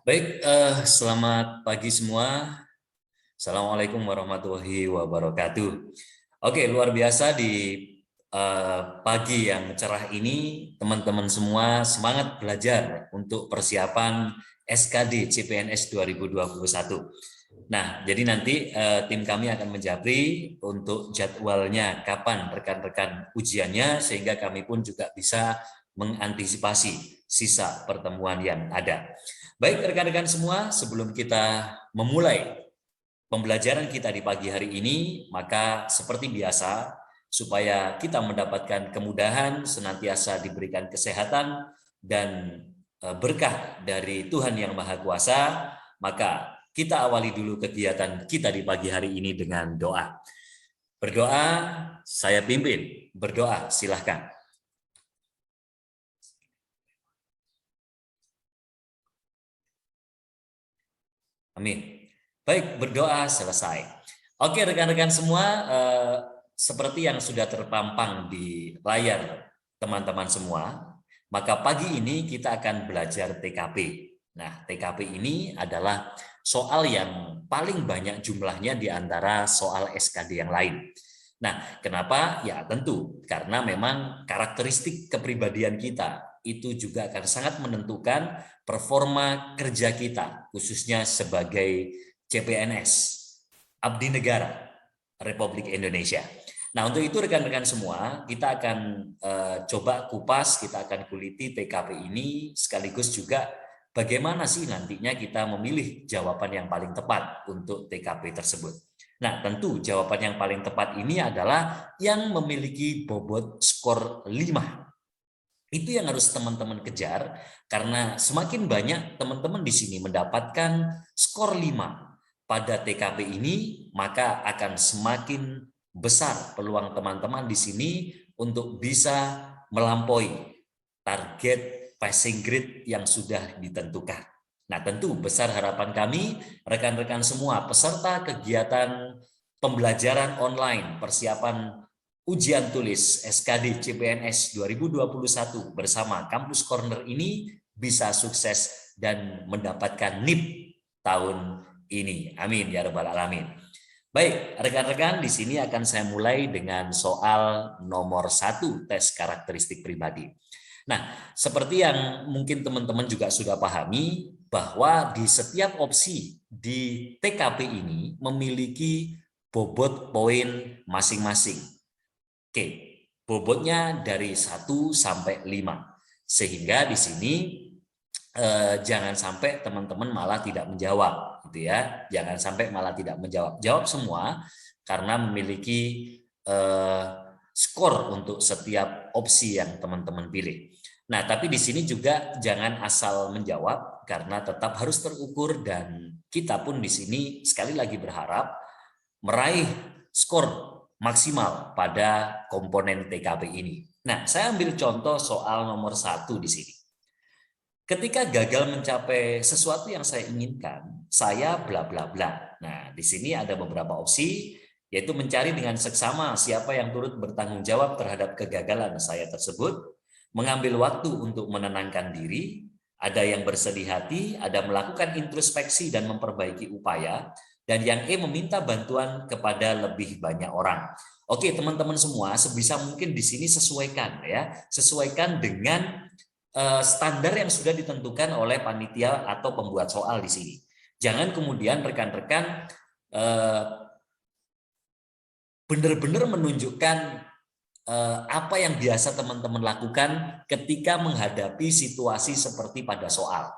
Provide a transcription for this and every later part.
Baik, selamat pagi semua. Assalamualaikum warahmatullahi wabarakatuh. Oke, luar biasa di pagi yang cerah ini, teman-teman semua semangat belajar untuk persiapan SKD CPNS 2021. Nah, jadi nanti tim kami akan menjapri untuk jadwalnya kapan rekan-rekan ujiannya, sehingga kami pun juga bisa mengantisipasi sisa pertemuan yang ada. Baik rekan-rekan semua, sebelum kita memulai pembelajaran kita di pagi hari ini, maka seperti biasa, supaya kita mendapatkan kemudahan, senantiasa diberikan kesehatan, dan berkah dari Tuhan Yang Maha Kuasa, maka kita awali dulu kegiatan kita di pagi hari ini dengan doa. Berdoa, saya pimpin. Berdoa, silahkan. Amin. Baik, berdoa selesai. Oke, rekan-rekan semua, seperti yang sudah terpampang di layar teman-teman semua, maka pagi ini kita akan belajar TKP. Nah, TKP ini adalah soal yang paling banyak jumlahnya di antara soal SKD yang lain. Nah, kenapa? Ya tentu karena memang karakteristik kepribadian kita itu juga akan sangat menentukan performa kerja kita, khususnya sebagai CPNS, Abdi Negara Republik Indonesia. Nah, untuk itu rekan-rekan semua, kita akan coba kupas, kita akan kuliti TKP ini, sekaligus juga bagaimana sih nantinya kita memilih jawaban yang paling tepat untuk TKP tersebut. Nah, tentu jawaban yang paling tepat ini adalah yang memiliki bobot skor 5. Itu yang harus teman-teman kejar, karena semakin banyak teman-teman di sini mendapatkan skor 5 pada TKP ini, maka akan semakin besar peluang teman-teman di sini untuk bisa melampaui target passing grade yang sudah ditentukan. Nah, tentu besar harapan kami, rekan-rekan semua peserta kegiatan pembelajaran online persiapan ujian tulis SKD CPNS 2021 bersama Kampus Corner ini bisa sukses dan mendapatkan NIP tahun ini. Amin ya rabbal alamin. Baik, rekan-rekan, di sini akan saya mulai dengan soal nomor 1 tes karakteristik pribadi. Nah, seperti yang mungkin teman-teman juga sudah pahami, bahwa di setiap opsi di TKP ini memiliki bobot poin masing-masing. Oke, bobotnya dari 1 sampai 5. Sehingga di sini jangan sampai teman-teman malah tidak menjawab, gitu ya. Jangan sampai malah tidak menjawab. Jawab semua karena memiliki skor untuk setiap opsi yang teman-teman pilih. Nah, tapi di sini juga jangan asal menjawab karena tetap harus terukur, dan kita pun di sini sekali lagi berharap meraih skor maksimal pada komponen TKP ini. Nah, saya ambil contoh soal nomor 1 di sini. Ketika gagal mencapai sesuatu yang saya inginkan, saya bla bla bla. Nah, di sini ada beberapa opsi, yaitu mencari dengan seksama siapa yang turut bertanggung jawab terhadap kegagalan saya tersebut, mengambil waktu untuk menenangkan diri, ada yang bersedih hati, ada melakukan introspeksi dan memperbaiki upaya, dan yang meminta bantuan kepada lebih banyak orang. Oke, teman-teman semua, sebisa mungkin di sini sesuaikan ya, sesuaikan dengan standar yang sudah ditentukan oleh panitia atau pembuat soal di sini. Jangan kemudian rekan-rekan benar-benar menunjukkan apa yang biasa teman-teman lakukan ketika menghadapi situasi seperti pada soal.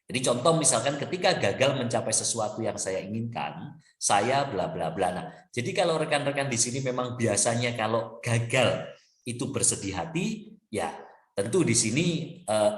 Jadi contoh misalkan ketika gagal mencapai sesuatu yang saya inginkan, saya bla bla bla. Nah, jadi kalau rekan-rekan di sini memang biasanya kalau gagal itu bersedih hati, ya tentu di sini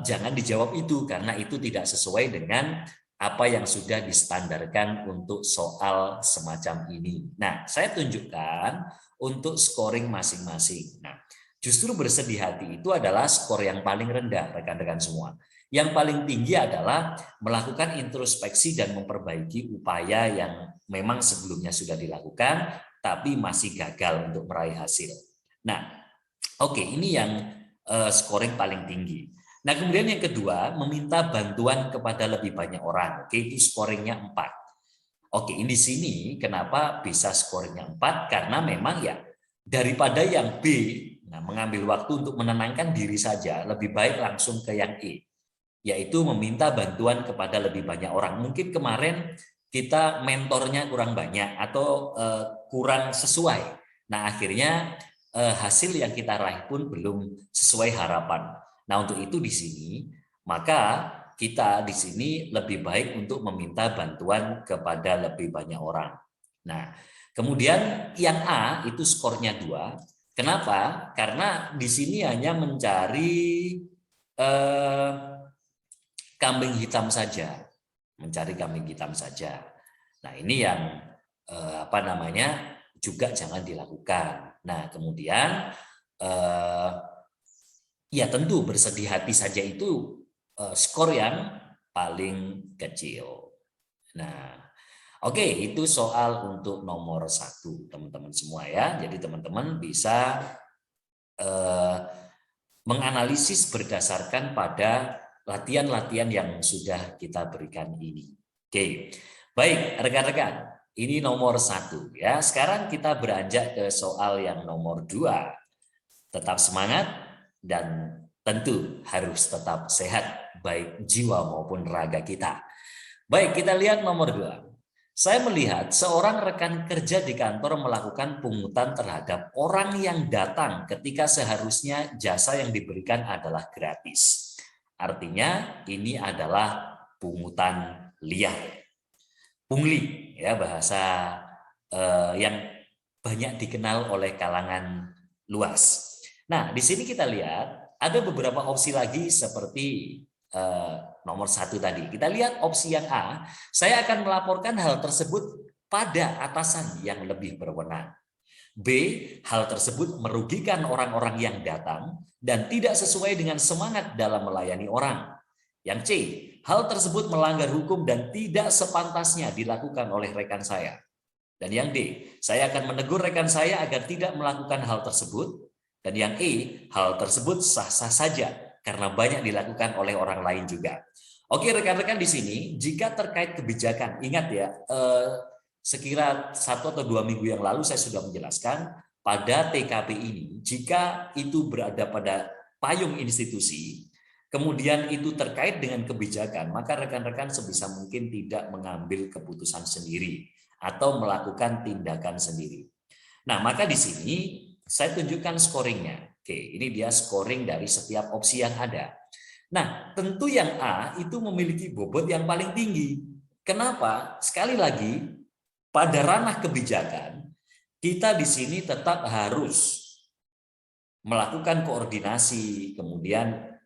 jangan dijawab itu karena itu tidak sesuai dengan apa yang sudah distandarkan untuk soal semacam ini. Nah, saya tunjukkan untuk scoring masing-masing. Nah, justru bersedih hati itu adalah skor yang paling rendah, rekan-rekan semua. Yang paling tinggi adalah melakukan introspeksi dan memperbaiki upaya yang memang sebelumnya sudah dilakukan, tapi masih gagal untuk meraih hasil. Nah, oke, ini yang scoring paling tinggi. Nah, kemudian yang kedua, meminta bantuan kepada lebih banyak orang. Oke, itu scoringnya 4. Oke, di sini kenapa bisa skornya 4? Karena memang ya daripada yang B, nah mengambil waktu untuk menenangkan diri saja, lebih baik langsung ke yang E, yaitu meminta bantuan kepada lebih banyak orang. Mungkin kemarin kita mentornya kurang banyak atau kurang sesuai. Nah, akhirnya hasil yang kita raih pun belum sesuai harapan. Nah, untuk itu di sini maka kita di sini lebih baik untuk meminta bantuan kepada lebih banyak orang. Nah, kemudian yang A itu skornya 2. Kenapa? Karena di sini hanya mencari kambing hitam saja, mencari kambing hitam saja. Nah, ini yang apa namanya juga jangan dilakukan. Nah, kemudian ya tentu bersedih hati saja itu skor yang paling kecil. Nah, oke, itu soal untuk nomor 1, teman-teman semua ya. Jadi teman-teman bisa menganalisis berdasarkan pada latihan-latihan yang sudah kita berikan ini. Oke, baik rekan-rekan, ini nomor 1 ya. Sekarang kita beranjak ke soal yang nomor 2. Tetap semangat dan tentu harus tetap sehat baik jiwa maupun raga kita. Baik, kita lihat nomor 2. Saya melihat seorang rekan kerja di kantor melakukan pungutan terhadap orang yang datang ketika seharusnya jasa yang diberikan adalah gratis. Artinya ini adalah pungutan liar. Pungli ya, bahasa yang banyak dikenal oleh kalangan luas. Nah, di sini kita lihat ada beberapa opsi lagi seperti nomor 1 tadi. Kita lihat opsi yang A, saya akan melaporkan hal tersebut pada atasan yang lebih berwenang. B, hal tersebut merugikan orang-orang yang datang dan tidak sesuai dengan semangat dalam melayani orang. Yang C, hal tersebut melanggar hukum dan tidak sepantasnya dilakukan oleh rekan saya. Dan yang D, saya akan menegur rekan saya agar tidak melakukan hal tersebut. Dan yang E, hal tersebut sah-sah saja karena banyak dilakukan oleh orang lain juga. Oke rekan-rekan di sini, jika terkait kebijakan, ingat ya, sekira 1 atau 2 minggu yang lalu saya sudah menjelaskan pada TKP ini, jika itu berada pada payung institusi, kemudian itu terkait dengan kebijakan, maka rekan-rekan sebisa mungkin tidak mengambil keputusan sendiri atau melakukan tindakan sendiri. Nah, maka di sini saya tunjukkan scoringnya. Oke, ini dia scoring dari setiap opsi yang ada. Nah, tentu yang A itu memiliki bobot yang paling tinggi. Kenapa? Sekali lagi, pada ranah kebijakan, kita di sini tetap harus melakukan koordinasi, kemudian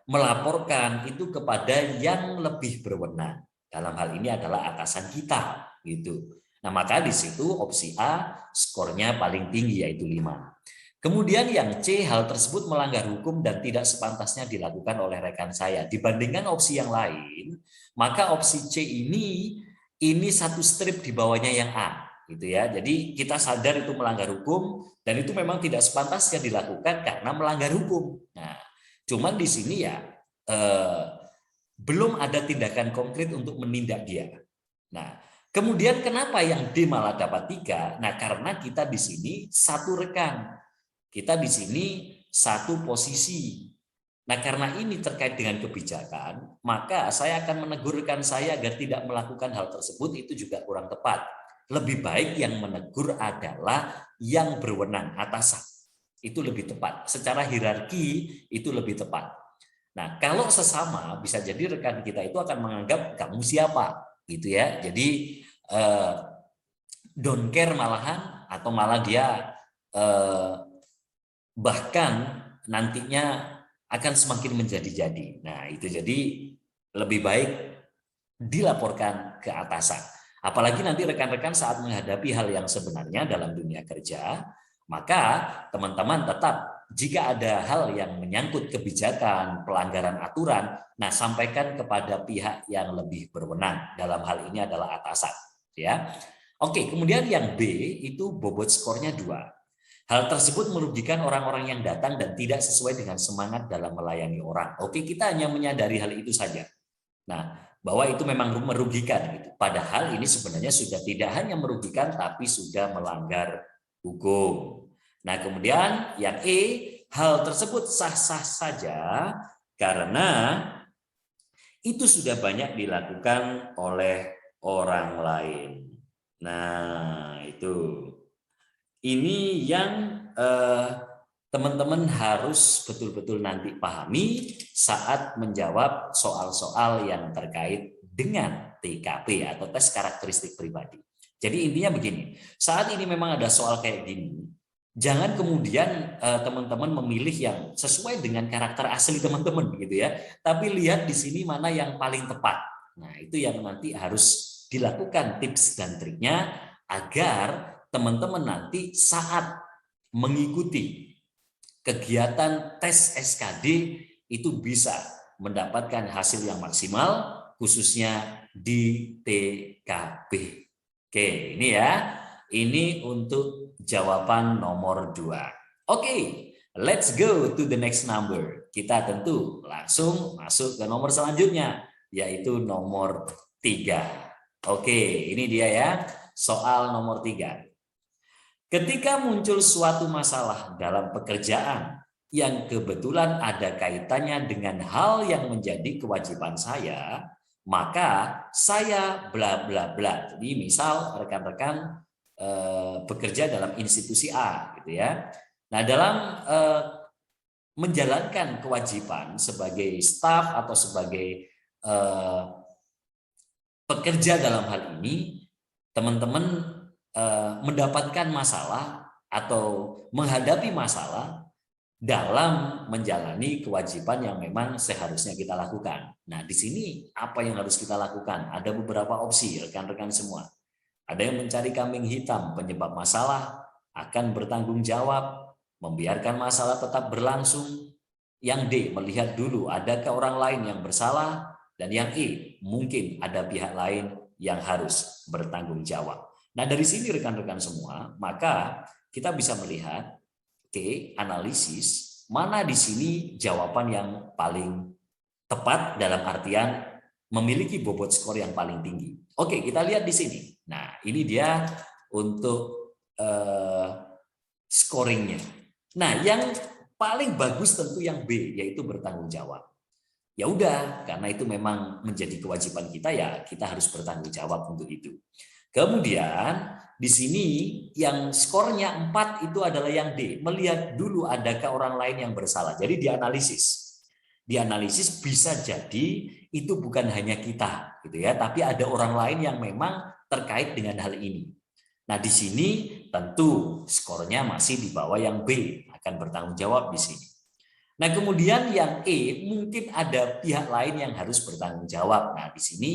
melaporkan itu kepada yang lebih berwenang. Dalam hal ini adalah atasan kita, gitu. Nah, maka di situ opsi A skornya paling tinggi yaitu 5. Kemudian yang C, hal tersebut melanggar hukum dan tidak sepantasnya dilakukan oleh rekan saya. Dibandingkan opsi yang lain, maka opsi C ini satu strip di bawahnya yang A, gitu ya. Jadi kita sadar itu melanggar hukum dan itu memang tidak sepantasnya dilakukan karena melanggar hukum. Nah, cuman di sini ya belum ada tindakan konkret untuk menindak dia. Nah, kemudian kenapa yang D malah dapat 3? Nah, karena kita di sini satu rekan. Kita di sini satu posisi. Nah, karena ini terkait dengan kebijakan, maka saya akan menegur rekan saya agar tidak melakukan hal tersebut, itu juga kurang tepat. Lebih baik yang menegur adalah yang berwenang, atasan. Itu lebih tepat. Secara hierarki itu lebih tepat. Nah, kalau sesama bisa jadi rekan kita itu akan menganggap kamu siapa, gitu ya. Jadi don't care malahan, atau malah dia bahkan nantinya akan semakin menjadi-jadi. Nah, itu jadi lebih baik dilaporkan ke atasan. Apalagi nanti rekan-rekan saat menghadapi hal yang sebenarnya dalam dunia kerja, maka teman-teman tetap jika ada hal yang menyangkut kebijakan, pelanggaran aturan, nah sampaikan kepada pihak yang lebih berwenang. Dalam hal ini adalah atasan, ya. Oke, kemudian yang B itu bobot skornya 2. Hal tersebut merugikan orang-orang yang datang dan tidak sesuai dengan semangat dalam melayani orang. Oke, kita hanya menyadari hal itu saja. Nah, bahwa itu memang merugikan gitu. Padahal ini sebenarnya sudah tidak hanya merugikan tapi sudah melanggar hukum. Nah, kemudian yang E, hal tersebut sah-sah saja karena itu sudah banyak dilakukan oleh orang lain. Nah, itu. Ini yang teman-teman harus betul-betul nanti pahami saat menjawab soal-soal yang terkait dengan TKP atau tes karakteristik pribadi. Jadi intinya begini, saat ini memang ada soal kayak gini, jangan kemudian teman-teman memilih yang sesuai dengan karakter asli teman-teman gitu ya, tapi lihat di sini mana yang paling tepat. Nah, itu yang nanti harus dilakukan tips dan triknya agar teman-teman nanti saat mengikuti kegiatan tes SKD itu bisa mendapatkan hasil yang maksimal khususnya di TKP. Oke, ini ya. Ini untuk jawaban nomor 2. Oke, let's go to the next number. Kita tentu langsung masuk ke nomor selanjutnya, yaitu nomor 3. Oke, ini dia ya. Soal nomor 3. Ketika muncul suatu masalah dalam pekerjaan yang kebetulan ada kaitannya dengan hal yang menjadi kewajiban saya, maka saya bla bla bla. Jadi misal rekan-rekan bekerja dalam institusi A gitu ya. Nah, dalam menjalankan kewajiban sebagai staf atau sebagai pekerja dalam hal ini, teman-teman mendapatkan masalah atau menghadapi masalah dalam menjalani kewajiban yang memang seharusnya kita lakukan. Nah, di sini apa yang harus kita lakukan? Ada beberapa opsi, rekan-rekan semua. Ada yang mencari kambing hitam, penyebab masalah, akan bertanggung jawab, membiarkan masalah tetap berlangsung. Yang D, melihat dulu adakah orang lain yang bersalah. Dan yang E, mungkin ada pihak lain yang harus bertanggung jawab. Nah, dari sini rekan-rekan semua, maka kita bisa melihat analisis mana di sini jawaban yang paling tepat dalam artian memiliki bobot skor yang paling tinggi. Oke, kita lihat di sini. Nah, ini dia untuk scoringnya. Nah, yang paling bagus tentu yang B, yaitu bertanggung jawab. Ya udah, karena itu memang menjadi kewajiban kita, ya kita harus bertanggung jawab untuk itu. Kemudian di sini yang skornya 4 itu adalah yang D. Melihat dulu adakah orang lain yang bersalah. Jadi dianalisis. Dianalisis bisa jadi itu bukan hanya kita gitu ya, tapi ada orang lain yang memang terkait dengan hal ini. Nah, di sini tentu skornya masih di bawah yang B, akan bertanggung jawab di sini. Nah, kemudian yang E mungkin ada pihak lain yang harus bertanggung jawab. Nah, di sini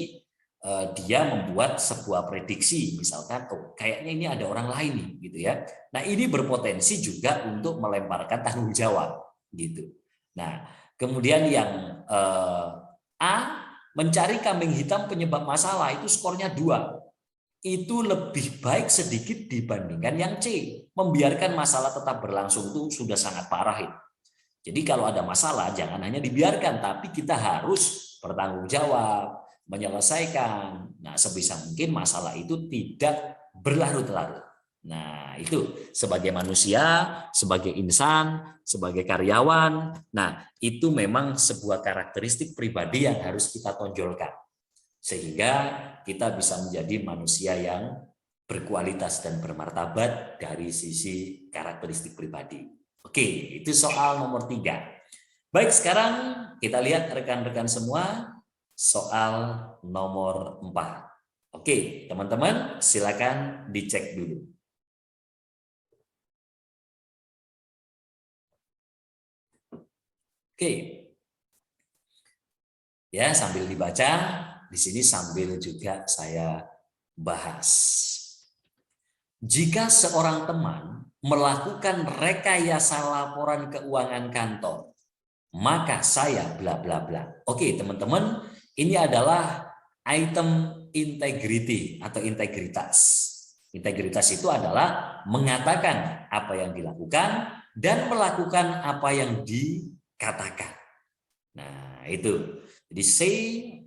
dia membuat sebuah prediksi, misalkan kayaknya ini ada orang lain nih gitu ya. Nah, ini berpotensi juga untuk melemparkan tanggung jawab gitu. Nah, kemudian yang A, mencari kambing hitam penyebab masalah, itu skornya 2. Itu lebih baik sedikit dibandingkan yang C, membiarkan masalah tetap berlangsung, itu sudah sangat parah itu. Jadi kalau ada masalah jangan hanya dibiarkan, tapi kita harus bertanggung jawab, menyelesaikan. Nah, sebisa mungkin masalah itu tidak berlarut-larut. Nah, itu sebagai manusia, sebagai insan, sebagai karyawan. Nah, itu memang sebuah karakteristik pribadi yang harus kita tonjolkan. Sehingga kita bisa menjadi manusia yang berkualitas dan bermartabat dari sisi karakteristik pribadi. Oke, itu soal nomor 3. Baik, sekarang kita lihat rekan-rekan semua soal nomor 4. Oke, teman-teman silakan dicek dulu. Oke. Ya, sambil dibaca, di sini sambil juga saya bahas. Jika seorang teman melakukan rekayasa laporan keuangan kantor, maka saya bla bla bla. Oke, teman-teman, ini adalah item integrity atau integritas. Integritas itu adalah mengatakan apa yang dilakukan dan melakukan apa yang dikatakan. Nah, itu. Jadi say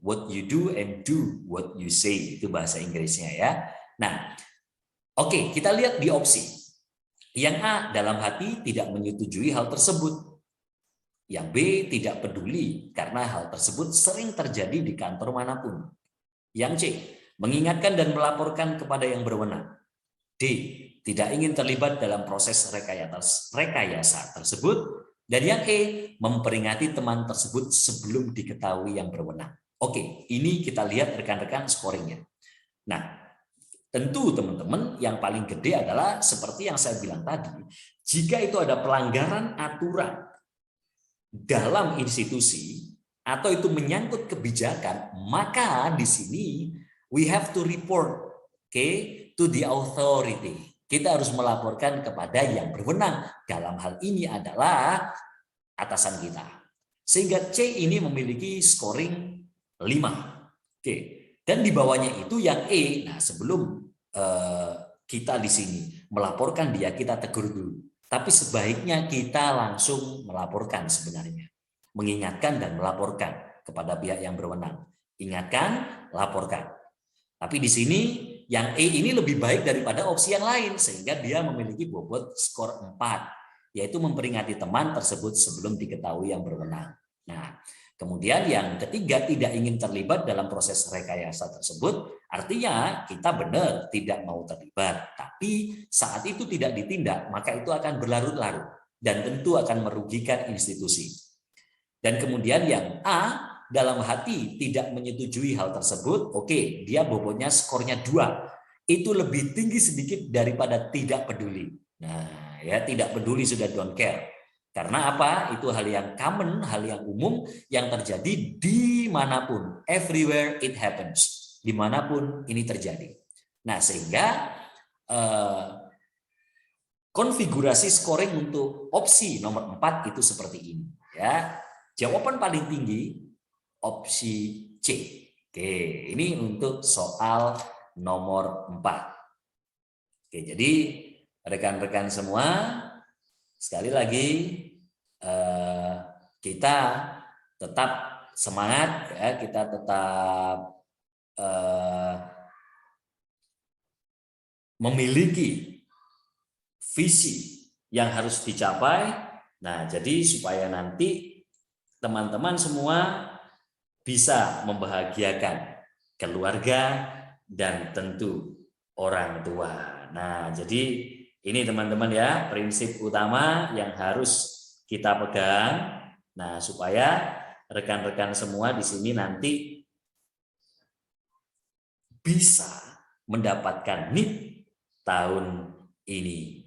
what you do and do what you say, itu bahasa Inggrisnya ya. Nah, oke, kita lihat di opsi. Yang A, dalam hati tidak menyetujui hal tersebut. Yang B, tidak peduli karena hal tersebut sering terjadi di kantor manapun. Yang C, mengingatkan dan melaporkan kepada yang berwenang. D, tidak ingin terlibat dalam proses rekayasa tersebut. Dan yang E, memperingati teman tersebut sebelum diketahui yang berwenang. Oke, ini kita lihat rekan-rekan scoringnya. Nah, tentu teman-teman yang paling gede adalah seperti yang saya bilang tadi, jika itu ada pelanggaran aturan dalam institusi atau itu menyangkut kebijakan, maka di sini we have to report, to the authority. Kita harus melaporkan kepada yang berwenang. Dalam hal ini adalah atasan kita. Sehingga C ini memiliki scoring 5. Oke. Dan di bawahnya itu yang E. Nah, sebelum kita di sini melaporkan dia, kita tegur dulu. Tapi sebaiknya kita langsung melaporkan sebenarnya. Mengingatkan dan melaporkan kepada pihak yang berwenang. Ingatkan, laporkan. Tapi di sini yang E ini lebih baik daripada opsi yang lain, sehingga dia memiliki bobot skor 4, yaitu memperingati teman tersebut sebelum diketahui yang berwenang. Nah, kemudian yang ketiga, tidak ingin terlibat dalam proses rekayasa tersebut, artinya kita benar tidak mau terlibat, tapi saat itu tidak ditindak, maka itu akan berlarut-larut dan tentu akan merugikan institusi. Dan kemudian yang A, dalam hati tidak menyetujui hal tersebut, oke, dia bobotnya skornya 2. Itu lebih tinggi sedikit daripada tidak peduli. Nah, ya tidak peduli sudah don't care. Karena apa? Itu hal yang common, hal yang umum yang terjadi dimanapun. Everywhere it happens. Dimanapun ini terjadi. Nah, sehingga konfigurasi scoring untuk opsi nomor 4 itu seperti ini. Ya, jawaban paling tinggi opsi C. Oke, ini untuk soal nomor 4. Oke, jadi rekan-rekan semua, sekali lagi kita tetap semangat, ya, kita tetap memiliki visi yang harus dicapai. Nah, jadi supaya nanti teman-teman semua bisa membahagiakan keluarga dan tentu orang tua. Nah, jadi ini teman-teman ya, prinsip utama yang harus kita pegang. Nah, supaya rekan-rekan semua di sini nanti bisa mendapatkan NIP tahun ini.